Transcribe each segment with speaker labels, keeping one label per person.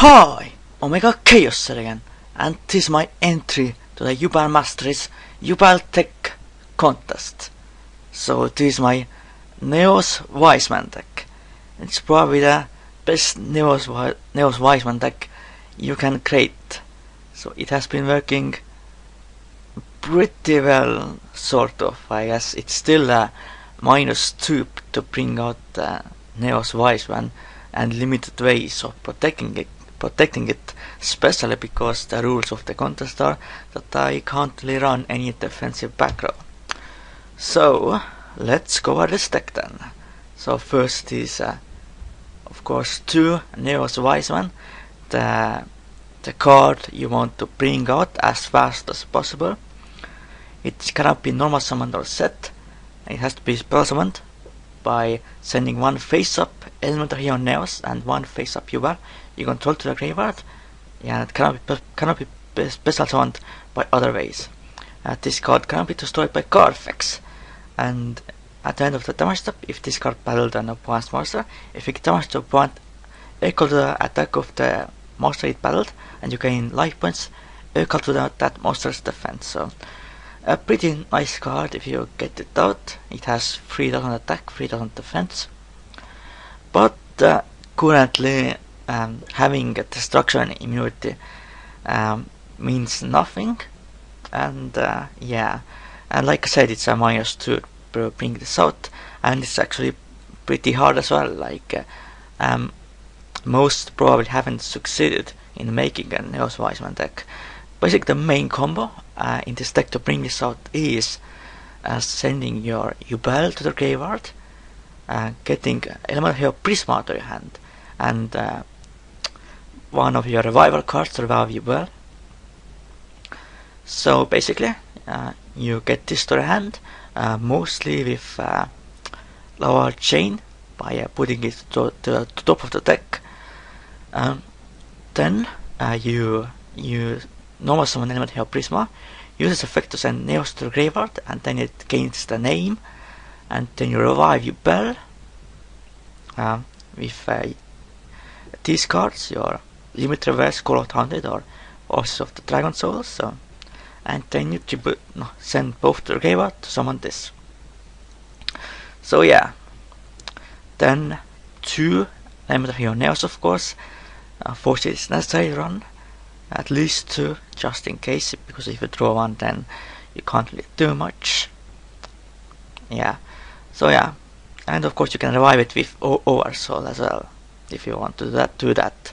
Speaker 1: Hi, Omega Chaos here again, and this is my entry to the Yubel Masteries Yubel Tech contest. So this is my Neos Wiseman deck. It's probably the best Neos Wiseman deck you can create. So it has been working pretty well, sort of. I guess it's still a -2 to bring out the Neos Wiseman and limited ways of protecting it, especially because the rules of the contest are that I can't really run any defensive back row. So let's go over this deck then. So first is of course 2 Neos Wiseman, the card you want to bring out as fast as possible. It cannot be normal summoned or set. It has to be spell summoned by sending one face-up elemental hero Neos and one face-up Yubel you control to the graveyard. Yeah, it cannot be special summoned by other ways. This card cannot be destroyed by card effects. And at the end of the damage step, if this card battled an opponent's monster, if it damage to opponent equal to the attack of the monster it battled, and you gain life points equal to that monster's defense. So a pretty nice card if you get it out. It has 3000 attack, 3000 defense. But currently having a destruction immunity means nothing. And yeah, and like I said, it's a -2 to bring this out, and it's actually pretty hard as well. Like most probably haven't succeeded in making a Neos Wiseman deck. Basically, the main combo in this deck to bring this out is sending your Yubel to the graveyard, getting Elemental Hero Prisma to your hand, and one of your revival cards to revive Yubel. So basically, you get this to your hand, mostly with Lava Chain, by putting it to the top of the deck. Then you normal summon Elemental Hero Prisma, uses effect to send Neos to the graveyard, and then it gains the name, and then you revive Yubel with these cards, your Limit Reverse, Call of Haunted, or Office of the Dragon Souls. So, and then you send both to the graveyard to summon this. So yeah, then 2 Elemental Hero Neos, of course. Force it is necessary to run at least 2, just in case, because if you draw 1 then you can't really do much. Yeah, so yeah, and of course you can revive it with Oversoul as well, if you want to do that.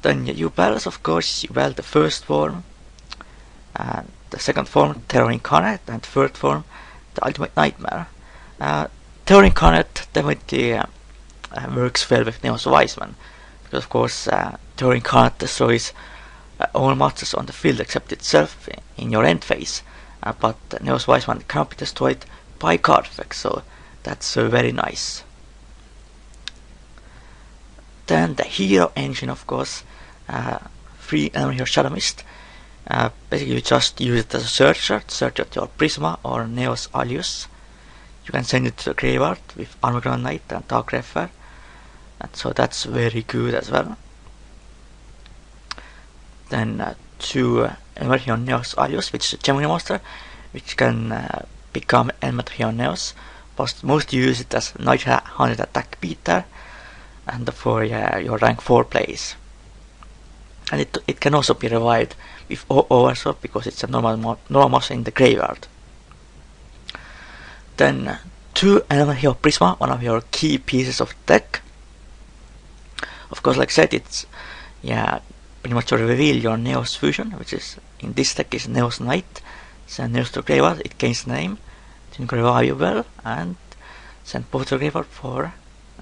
Speaker 1: Then Yubels, of course, Yubel the first form, the second form Terror Incarnate, and third form the Ultimate Nightmare. Terror Incarnate definitely works well with Neos Wiseman, because of course Terror Incarnate destroys all monsters on the field except itself in your end phase, but Neos Wiseman cannot be destroyed by card effects, so that's very nice. Then the hero engine, of course, 3 Elemental Hero Shadow Mist. Basically you just use it as a searcher to search out your Prisma or Neos Alius. You can send it to the graveyard with Armor Knight and Dark Refer, and so that's very good as well. Then 2 Elemental Hero Neos Alius, which is a Gemini monster, which can become Elemental Hero Neos, but most use it as 900 attack beater, and for your rank 4 plays. And it can also be revived with Oversoul, because it's a normal monster in the graveyard. Then 2 Elemental Hero Prisma, one of your key pieces of deck. Of course, like I said, it's pretty much to reveal your Neos fusion, which is in this deck is Neos Knight. Send Neos to graveyard, it gains name, then you can revive Yubel and send both to graveyard for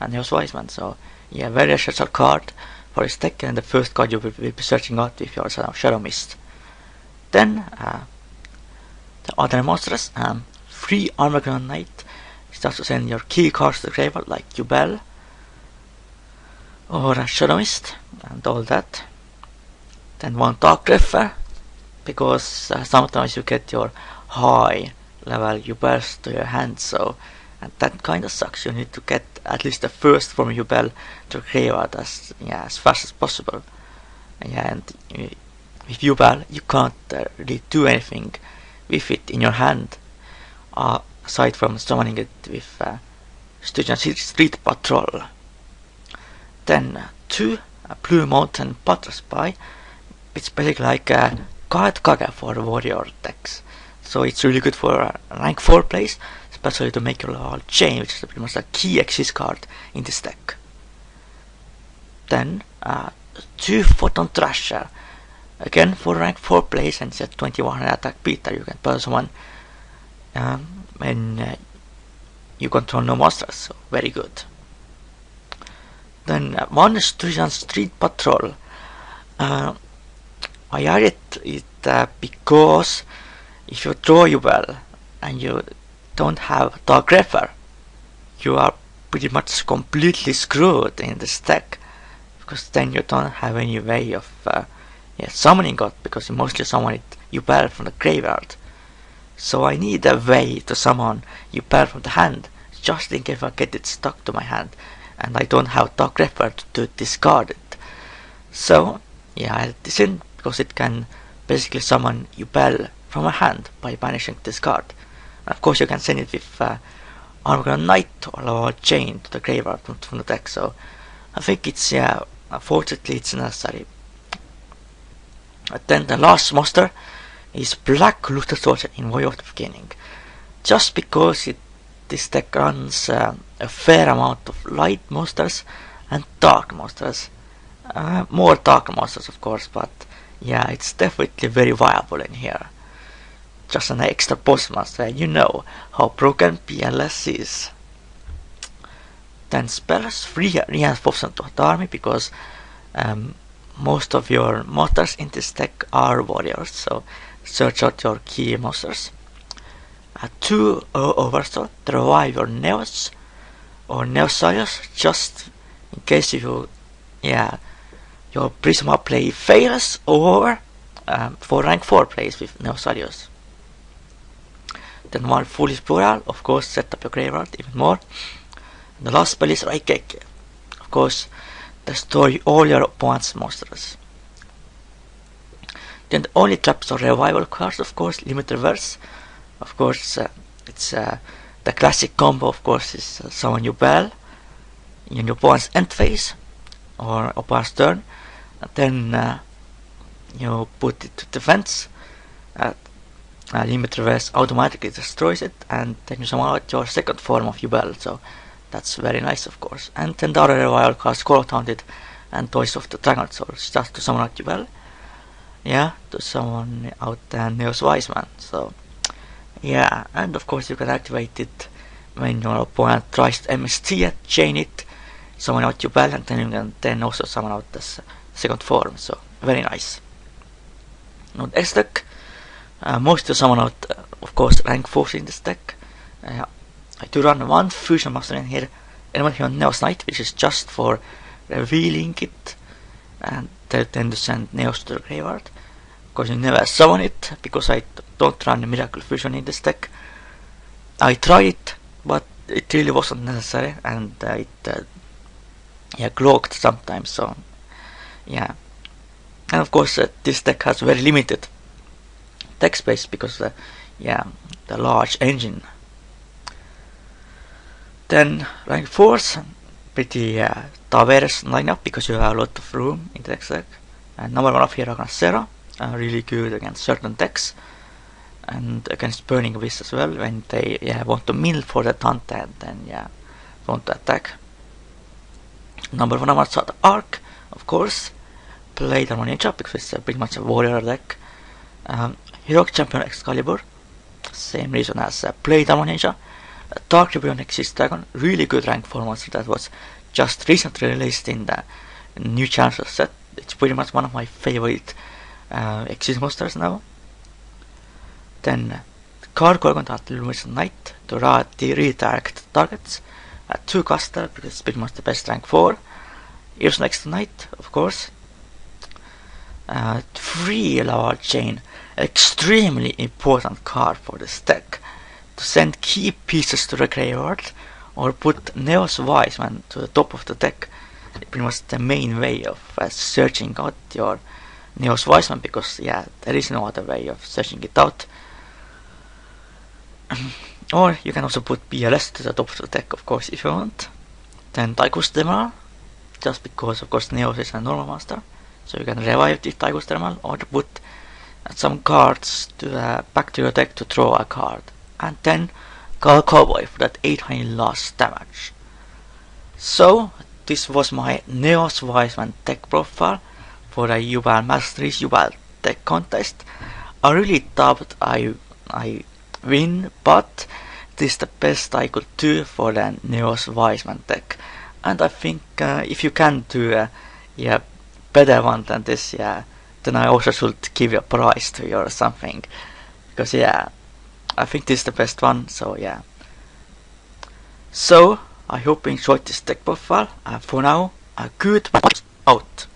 Speaker 1: Neos Wiseman. So yeah, very essential card for this deck, and the first card you will be searching out with your Shadow Mist. Then the other monsters, 3 Armor Knight, starts to send your key cards to the graveyard, like Yubel or Shadow Mist and all that. Then 1 Dark Refer, because sometimes you get your high level Yubels to your hand, so and that kinda sucks. You need to get at least the first form Yubel to graveyard as fast as possible. and with Yubel you can't really do anything with it in your hand, aside from summoning it with Stygian Street Patrol. Then 2 Blue Mountain Butterspy. It's basically like a Guard Kage for warrior decks. So it's really good for rank 4 plays, especially to make your level chain, which is pretty much a key exist card in this deck. Then 2 Photon Thrasher. Again for rank 4 plays and set 21 attack beater. You can pull someone when you control no monsters, so very good. Then 1 Stygian Street Patrol. I added it because if you draw Yubel and you don't have Dark Reaper, you are pretty much completely screwed in this deck, because then you don't have any way of summoning it, because you mostly summon it Yubel from the graveyard. So I need a way to summon Yubel from the hand, just in case I get it stuck to my hand and I don't have Dark Reaper to discard it. So yeah, I added this in because it can basically summon Yubel from a hand by banishing this card. And of course you can send it with Armor Knight or Lava Chain to the graveyard from the deck, so I think it's, unfortunately it's necessary. Then the last monster is Black Luther Soldier in Way of the Beginning. Just because this deck runs a fair amount of light monsters and dark monsters. More dark monsters of course, but yeah, it's definitely very viable in here. Just an extra boss monster, and you know how broken PLS is. Then spells 3 reinforcement to the army, because most of your monsters in this deck are warriors, so search out your key monsters. 2 Oversoul to revive your Neos or Neosalios, just in case your Prisma play fails, or for rank 4 plays with Neosalios. Then 1 Foolish Plural, of course set up your graveyard even more. And the last spell is Raikeki. Of course, destroy all your opponent's monsters. Then the only traps or revival cards, of course, Limit Reverse. Of course, it's the classic combo, of course, is summon Yubel in your opponent's end phase or opponent's turn. And then you put it to defense. Limit Reverse automatically destroys it, and then you summon out your second form of Yubel, so that's very nice of course. And then the other revival cards, Cold Haunted and Toys of the Dragon Souls, just to summon out Yubel. Yeah, to summon out Neos Wiseman. So yeah, and of course you can activate it when your opponent tries to MST it, chain it, summon out Yubel, and then you can then also summon out this second form, so very nice. Now this deck, mostly summon out of course rank 4 in this deck. I do run 1 fusion monster in here, and one here on Neos Knight, which is just for revealing it and then to send Neos to the graveyard. Of course you never summon it, because I don't run Miracle Fusion in this deck. I tried it, but it really wasn't necessary, and it clogged sometimes, so yeah. And of course this deck has very limited deck space because the large engine. Then rank 4s, pretty diverse lineup because you have a lot of room in the deck. And number 1 of here, Zero, really good against certain decks and against Burning Abyss as well, when they want to mill for the taunt and then want to attack. Number 1 of Arc, of course, Blade Armor Ninja, because it's pretty much a warrior deck. Heroic Champion Excalibur, same reason as Blade Armor Ninja. Dark Rebellion Exist Dragon, really good rank 4 monster that was just recently released in the new Challenger set. It's pretty much one of my favorite Exist monsters now. Then Card Gorgon Illumination Knight to redirect targets. 2 caster, because it's pretty much the best rank 4. Here's next Knight, of course. 3 Lava Chain, extremely important card for this deck, to send key pieces to the graveyard or put Neos Wiseman to the top of the deck pretty much the main way of searching out your Neos Wiseman, because yeah, there is no other way of searching it out. Or you can also put BLS to the top of the deck, of course, if you want. Then Tychus Terminal, just because of course Neos is a normal monster, so you can revive the Tychus Terminal, or put some cards to back to your deck to draw a card, and then call Cowboy for that 800 loss damage. So this was my Neos Wiseman deck profile for the Yubel Masteries Yubel deck contest. I really thought I win, but this is the best I could do for the Neos Wiseman deck, and I think if you can do a better one than this, then I also should give you a prize to you or something, because I think this is the best one. So so I hope you enjoyed this deck profile. For now, good out.